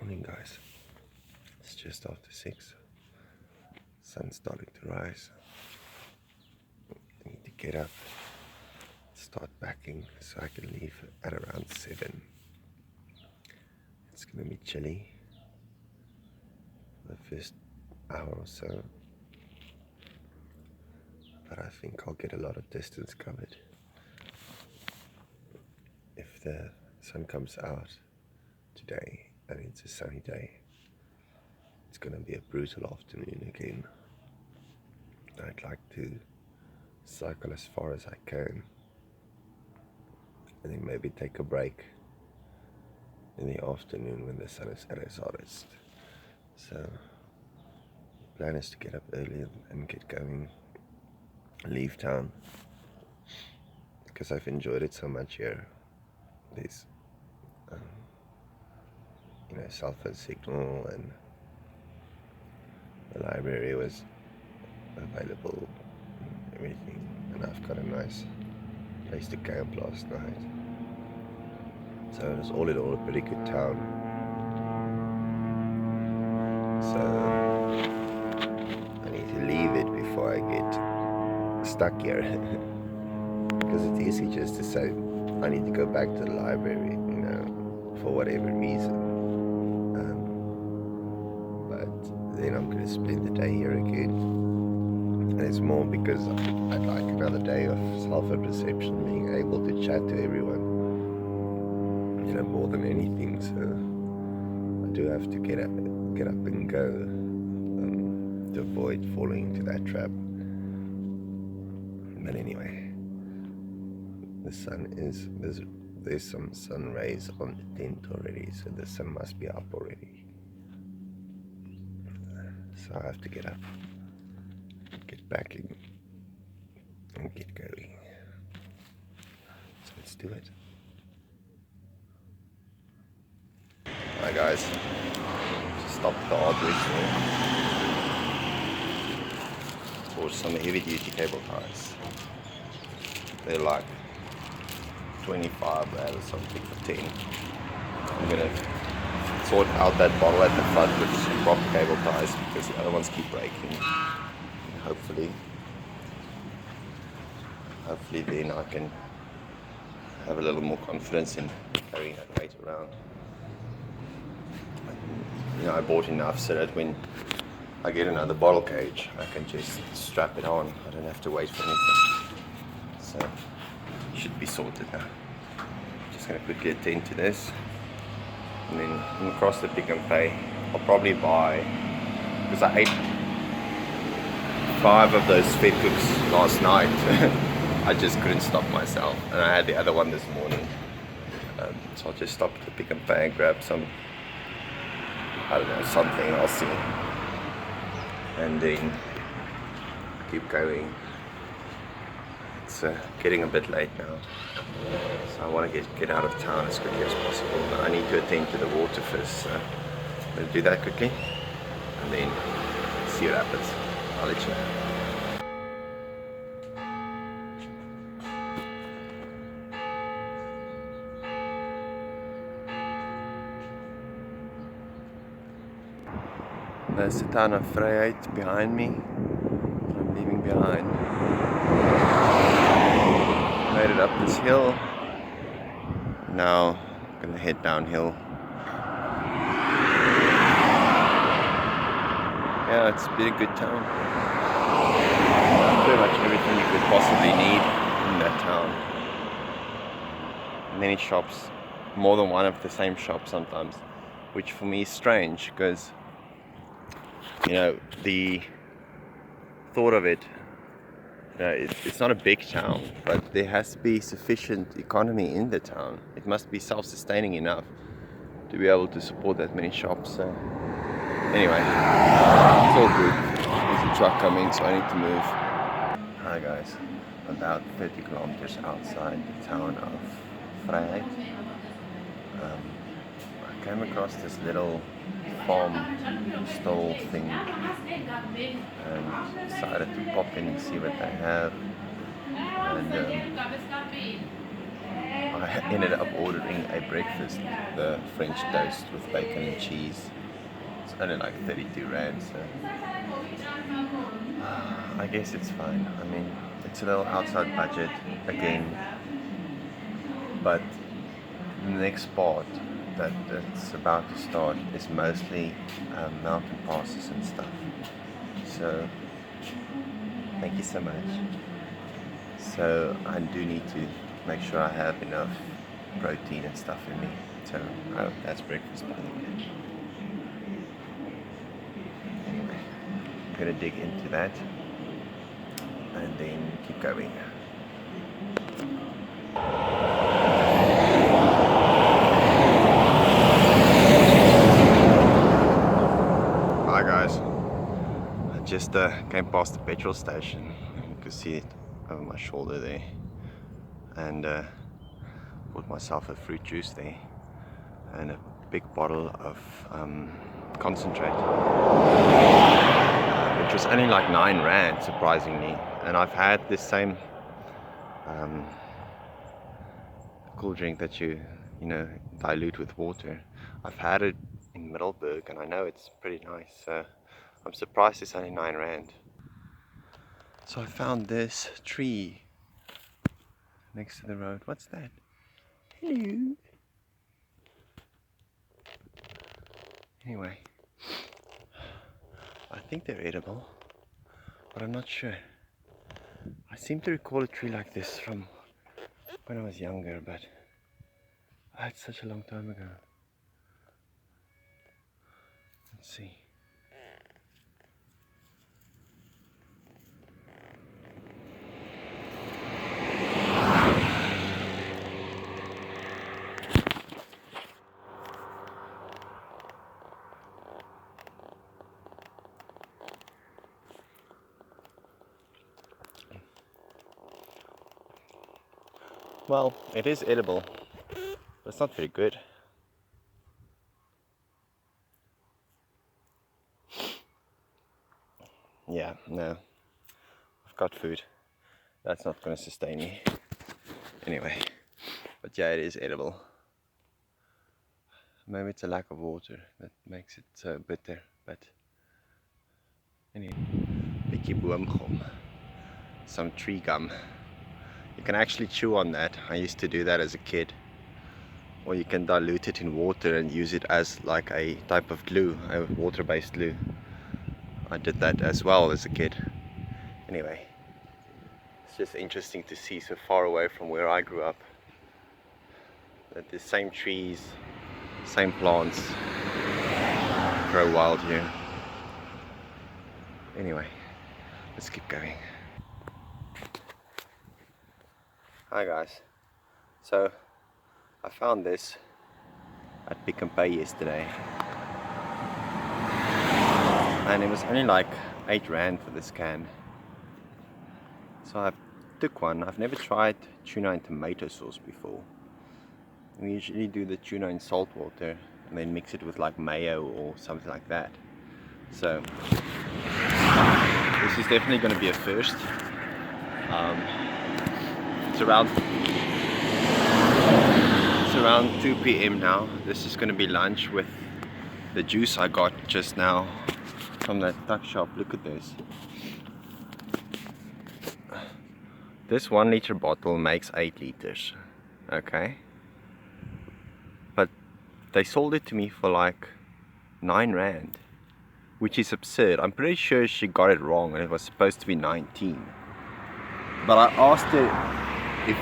Morning, guys. It's just after 6. Sun's starting to rise. I need to get up, start packing so I can leave at around 7. It's gonna be chilly for the first hour or so, but I think I'll get a lot of distance covered. If the sun comes out today and it's a sunny day, it's gonna be a brutal afternoon again. I'd like to cycle as far as I can and then maybe take a break in the afternoon when the sun is at its hottest. So the plan is to get up early and get going, leave town, because I've enjoyed it so much here. There's cell phone signal, and the library was available and everything, and I've got a nice place to camp last night. So it was all in all a pretty good town. So I need to leave it before I get stuck here. Because it's easy just to say I need to go back to the library, for whatever reason. But then I'm going to spend the day here again. And it's more because I'd like another day of self-perception, being able to chat to everyone, more than anything. So I do have to get up and go to avoid falling into that trap. But anyway, the sun is, there's some sun rays on the tent already, so the sun must be up already. So I have to get up, get packing, and get going. So let's do it. Hi guys, just stopped at the hardware store for some heavy duty cable ties. They're like 25 rand or something for 10. I'm gonna sort out that bottle at the front with some proper cable ties because the other ones keep breaking. And hopefully then I can have a little more confidence in carrying that weight around. I bought enough so that when I get another bottle cage, I can just strap it on. I don't have to wait for anything. So it should be sorted now. Just gonna quickly attend to this, and then across the Pick and Pay, I'll probably buy, because I ate 5 of those fed cooks last night. I just couldn't stop myself, and I had the other one this morning. So I'll just stop at the Pick and Pay and grab some, I don't know, something, I'll see, and then keep going. It's getting a bit late now, so I want to get out of town as quickly as possible, but I need to attend to the water first, so I'm going to do that quickly and then see what happens. I'll let you know. There's the town of Vryheid behind me. I'm leaving behind. Made it up this hill. Now I'm gonna head downhill. Yeah, it's been a good town. Pretty much everything you could possibly need in that town. Many shops, more than one of the same shop sometimes, which for me is strange because the thought of it, it's not a big town, but there has to be sufficient economy in the town. It must be self-sustaining enough to be able to support that many shops. So anyway, it's all good. There's a truck coming, so I need to move. Hi guys, about 30 kilometers outside the town of Vryheid. I came across this little farm stall thing and decided to pop in and see what they have. And I ended up ordering a breakfast, the French toast with bacon and cheese. It's only like 32 rand, so I guess it's fine. I mean, it's a little outside budget again, but the next part that's about to start is mostly mountain passes and stuff. So thank you so much. So I do need to make sure I have enough protein and stuff in me. So that's breakfast, by the way. Anyway, I'm gonna dig into that and then keep going. Hi guys, I just came past the petrol station. You can see it over my shoulder there, and bought myself a fruit juice there and a big bottle of concentrate, which was only like 9 rand, surprisingly. And I've had this same cool drink that you know, dilute with water. I've had it in Middelburg and I know it's pretty nice, so I'm surprised it's only 9 rand. So I found this tree next to the road. What's that? Hello. Anyway, I think they're edible, but I'm not sure. I seem to recall a tree like this from when I was younger, but it's such a long time ago. Let's see. Well, it is edible, but it's not very good. Yeah, no. I've got food. That's not going to sustain me. Anyway, but yeah, it is edible. Maybe it's a lack of water that makes it so bitter, but anyway. Bietjie boomgom. Some tree gum. You can actually chew on that. I used to do that as a kid. Or you can dilute it in water and use it as like a type of glue, a water-based glue. I did that as well as a kid. Anyway, it's just interesting to see so far away from where I grew up that the same trees, same plants grow wild here. Anyway, let's keep going. Hi guys, so I found this at Pick n Pay yesterday and it was only like 8 rand for this can. So I took one. I've never tried tuna and tomato sauce before. We usually do the tuna in salt water and then mix it with like mayo or something like that. So this is definitely going to be a first. It's around 2 p.m. now. This is going to be lunch with the juice I got just now from that tuck shop. Look at this. This 1 liter bottle makes 8 liters. Okay. But they sold it to me for like 9 rand. Which is absurd. I'm pretty sure she got it wrong and it was supposed to be 19. But I asked her if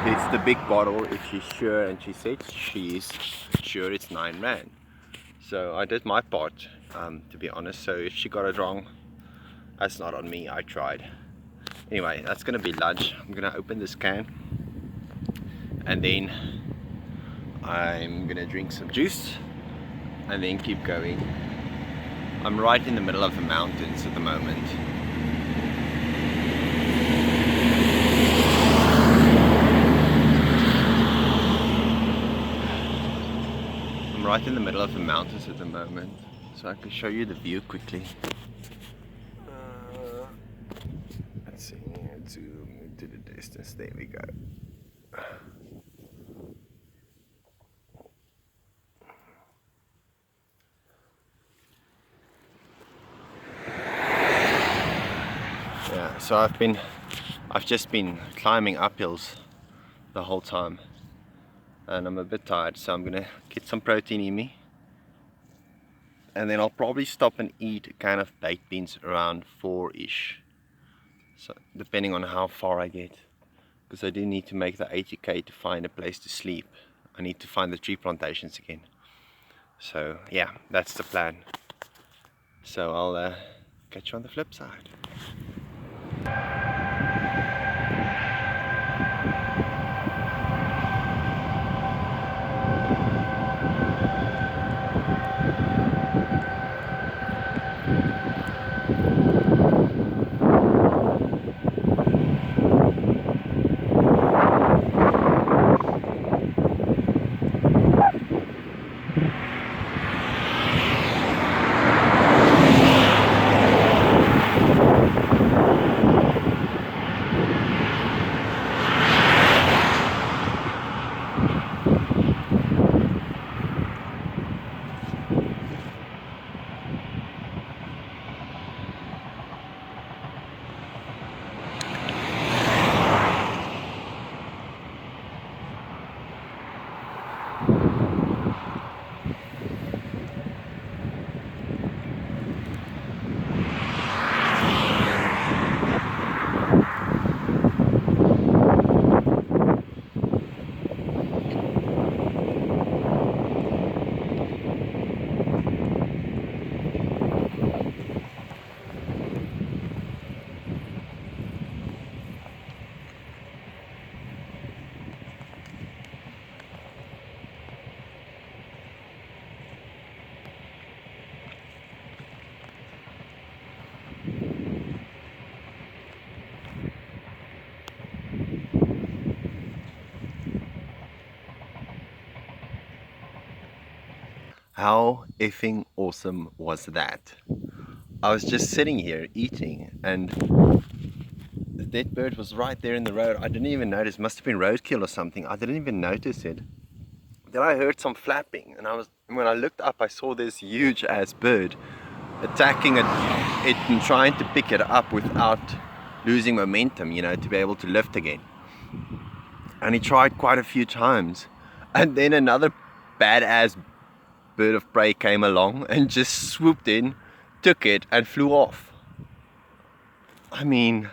it's the big bottle, if she's sure, and she said she's sure it's 9 rand. So I did my part, to be honest. So if she got it wrong, that's not on me. I tried. Anyway, that's gonna be lunch. I'm gonna open this can and then I'm gonna drink some juice and then keep going. I'm right in the middle of the mountains at the moment. I'm right in the middle of the mountains at the moment, so I can show you the view quickly. Let's see, zoom into the distance, there we go. So I've just been climbing uphills the whole time, and I'm a bit tired, so I'm gonna get some protein in me, and then I'll probably stop and eat a can of baked beans around 4-ish, so depending on how far I get, because I do need to make the 80k to find a place to sleep. I need to find the tree plantations again. So yeah, that's the plan. So I'll catch you on the flip side. How effing awesome was that? I was just sitting here eating, and the dead bird was right there in the road. I didn't even notice. Must have been roadkill or something. I didn't even notice it. Then I heard some flapping, and when I looked up, I saw this huge ass bird attacking it and trying to pick it up without losing momentum, you know, to be able to lift again. And he tried quite a few times, and then another badass bird of prey came along and just swooped in, took it, and flew off. I mean,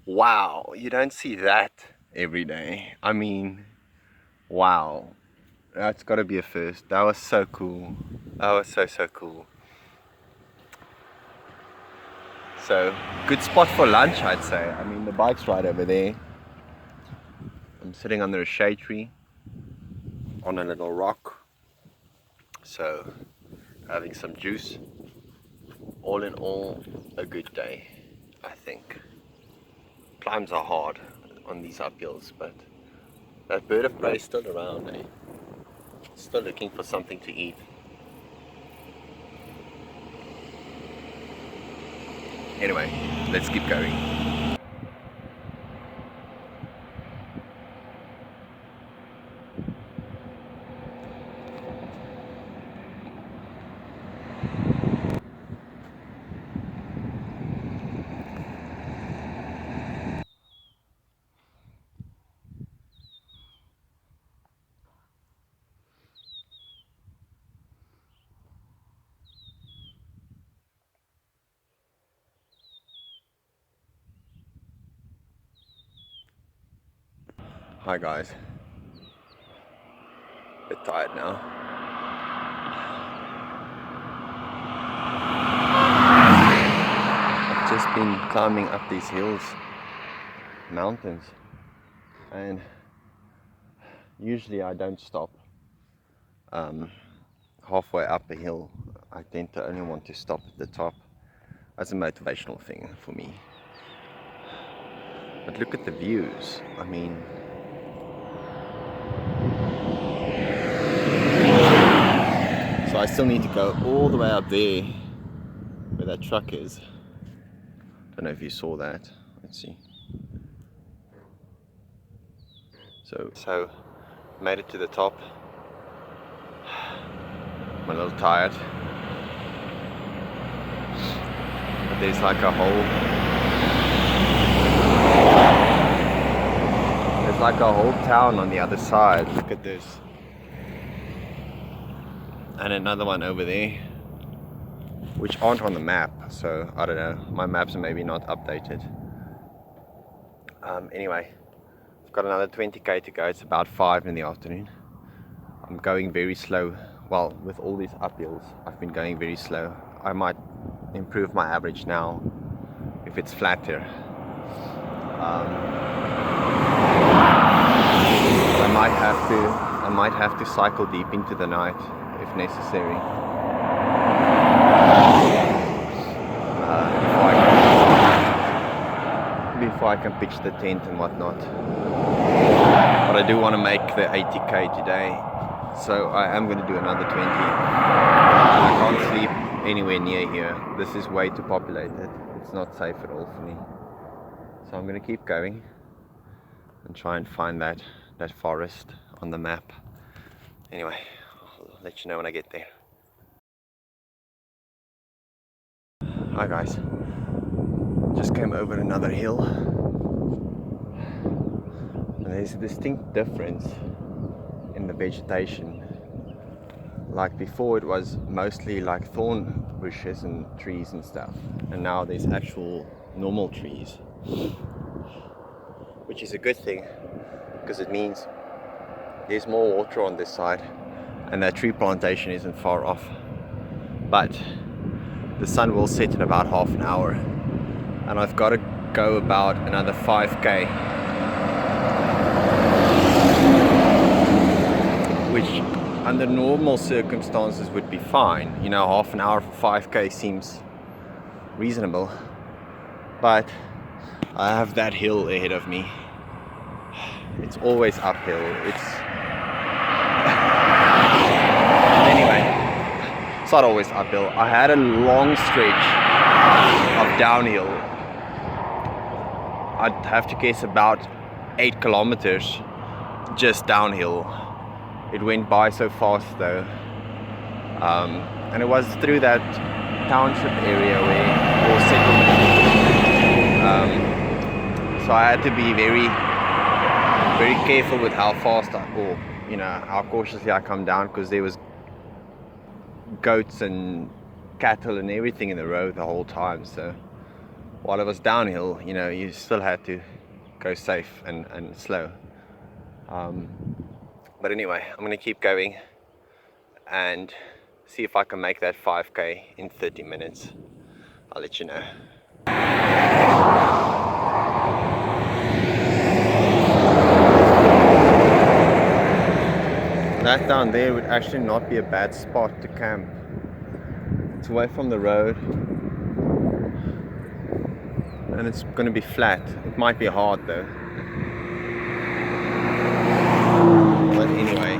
wow, you don't see that every day. I mean, wow, that's got to be a first. That was so cool. That was so cool. So, good spot for lunch, I'd say. I mean, the bike's right over there. I'm sitting under a shade tree on a little rock. So, having some juice. All in all, a good day, I think. Climbs are hard on these uphills, but that bird of prey is still around, eh? Still looking for something to eat. Anyway, let's keep going. Hi guys. Bit tired now. I've just been climbing up these hills, mountains, and usually I don't stop halfway up a hill. I tend to only want to stop at the top as a motivational thing for me. But look at the views. I mean, so I still need to go all the way up there where that truck is. Don't know if you saw that. Let's see. So made it to the top. I'm a little tired, but there's like a whole like a whole town on the other side. Look at this. And another one over there, which aren't on the map, so I don't know, my maps are maybe not updated. Anyway, I've got another 20k to go. It's about 5 in the afternoon. I'm going very slow. Well, with all these uphills, I've been going very slow. I might improve my average now if it's flatter. I might have to cycle deep into the night if necessary. Before I can pitch the tent and whatnot. But I do want to make the 80k today, so I am going to do another 20. I can't sleep anywhere near here. This is way too populated. It's not safe at all for me. So I'm going to keep going and try and find that forest on the map. Anyway, I'll let you know when I get there. Hi guys, just came over another hill, and there's a distinct difference in the vegetation. Like before it was mostly like thorn bushes and trees and stuff, and now there's actual normal trees, which is a good thing because it means there's more water on this side and that tree plantation isn't far off. But the sun will set in about half an hour, and I've got to go about another 5k, which under normal circumstances would be fine. You know, half an hour for 5k seems reasonable, but I have that hill ahead of me. It's always uphill. Anyway, it's not always uphill. I had a long stretch of downhill. I'd have to guess about 8 kilometers just downhill. It went by so fast though. And it was through that township area or settlement. So I had to be very careful with how fast how cautiously I come down, because there was goats and cattle and everything in the road the whole time. So while it was downhill, you still had to go safe and slow. But anyway, I'm gonna keep going and see if I can make that 5k in 30 minutes. I'll let you know. That down there would actually not be a bad spot to camp. It's away from the road and it's going to be flat. It might be hard though. But anyway,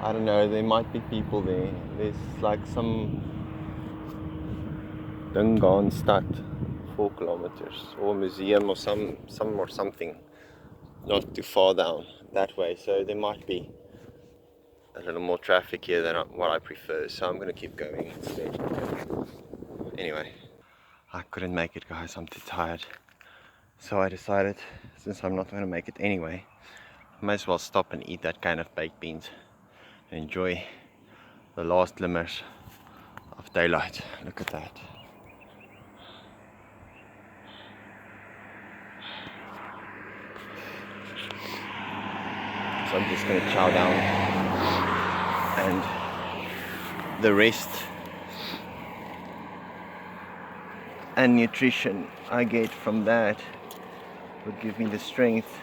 I don't know, there might be people there. There's like some Dungan stad, 4 kilometers, or museum or something not too far down that way, so there might be a little more traffic here than what I prefer, so I'm gonna keep going instead. Anyway, I couldn't make it, guys. I'm too tired, so I decided, since I'm not gonna make it anyway, I may as well stop and eat that kind of baked beans and enjoy the last glimmers of daylight. Look at that. So I'm just going to chow down, and the rest and nutrition I get from that will give me the strength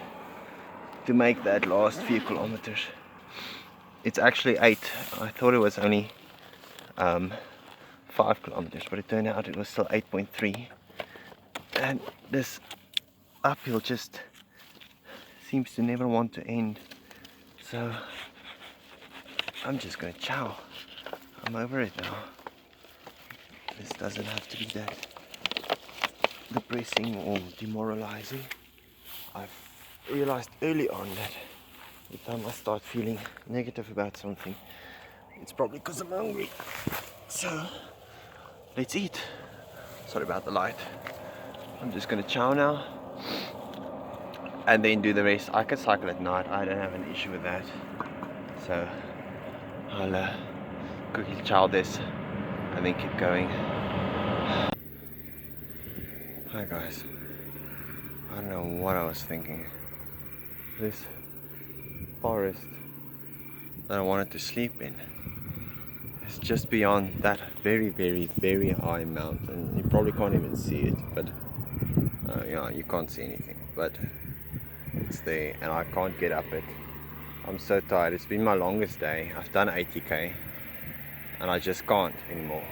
to make that last few kilometers. It's actually 8. I thought it was only 5 kilometers, but it turned out it was still 8.3. And this uphill just seems to never want to end. So I'm just gonna chow. I'm over it now. This doesn't have to be that depressing or demoralizing. I've realized early on that every time I start feeling negative about something, it's probably because I'm hungry. So let's eat. Sorry about the light. I'm just gonna chow now and then do the rest. I can cycle at night, I don't have an issue with that. So I'll quickly chow this and then keep going. Hi guys, I don't know what I was thinking. This forest that I wanted to sleep in is just beyond that very, very, very high mountain. You probably can't even see it, but yeah, you can't see anything, but it's there and I can't get up it. I'm so tired. It's been my longest day. I've done 80k and I just can't anymore.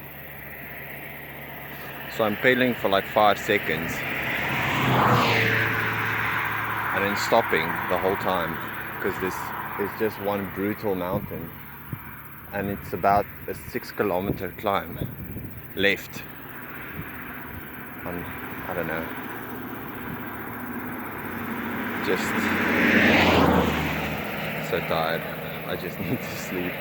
So I'm pedaling for like 5 seconds and then stopping the whole time, because this is just one brutal mountain and it's about a 6-kilometer climb left. I don't know, just so tired. I just need to sleep.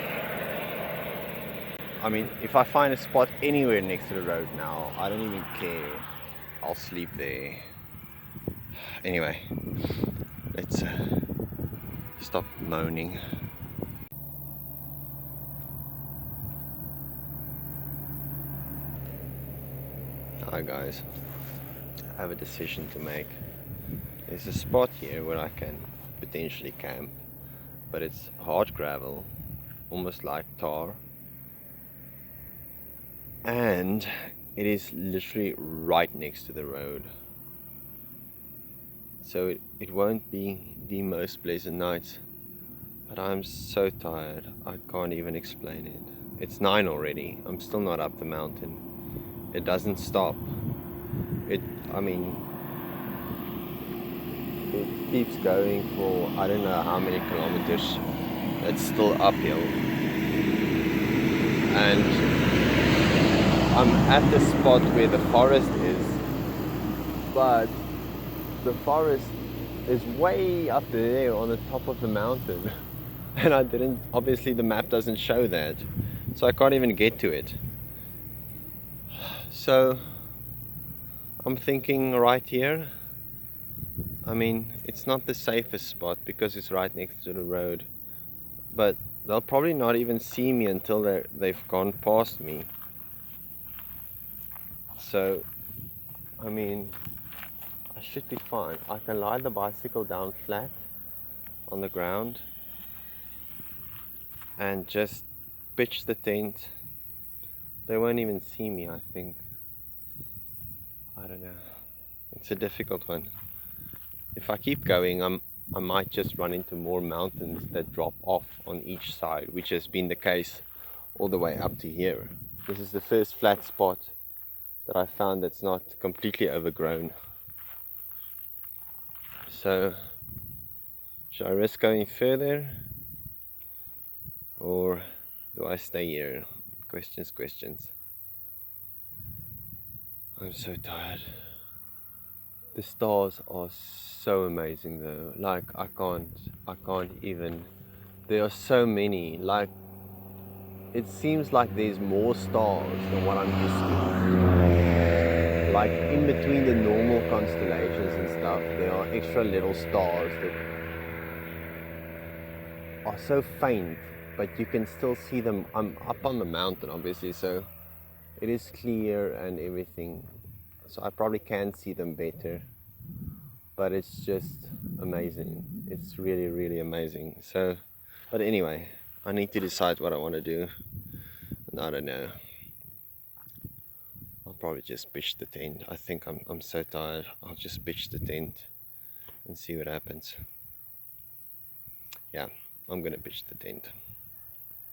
I mean, if I find a spot anywhere next to the road now, I don't even care. I'll sleep there. Anyway, let's stop moaning. Hi guys, I have a decision to make. There's a spot here where I can potentially camp, but it's hard gravel, almost like tar, and it is literally right next to the road. So it won't be the most pleasant nights, but I'm so tired, I can't even explain it. It's 9 already, I'm still not up the mountain. It doesn't stop. I mean, it keeps going for I don't know how many kilometers. It's still uphill. And I'm at the spot where the forest is, but the forest is way up there on the top of the mountain. And obviously the map doesn't show that. So I can't even get to it. So I'm thinking right here, I mean, it's not the safest spot because it's right next to the road, but they'll probably not even see me until they've gone past me. So, I mean, I should be fine. I can lie the bicycle down flat on the ground and just pitch the tent. They won't even see me, I think. I don't know. It's a difficult one. If I keep going, I might just run into more mountains that drop off on each side, which has been the case all the way up to here. This is the first flat spot that I found that's not completely overgrown. So, should I risk going further, or do I stay here? Questions. I'm so tired. The stars are so amazing though. Like I can't even. There are so many. Like it seems like there's more stars than what I'm used to. Like in between the normal constellations and stuff, there are extra little stars that are so faint, but you can still see them. I'm up on the mountain obviously, so it is clear and everything. So I probably can see them better. But it's just amazing. It's really, really amazing. So, but anyway, I need to decide what I want to do. And I don't know. I'll probably just pitch the tent. I think I'm so tired. I'll just pitch the tent and see what happens. Yeah, I'm gonna pitch the tent.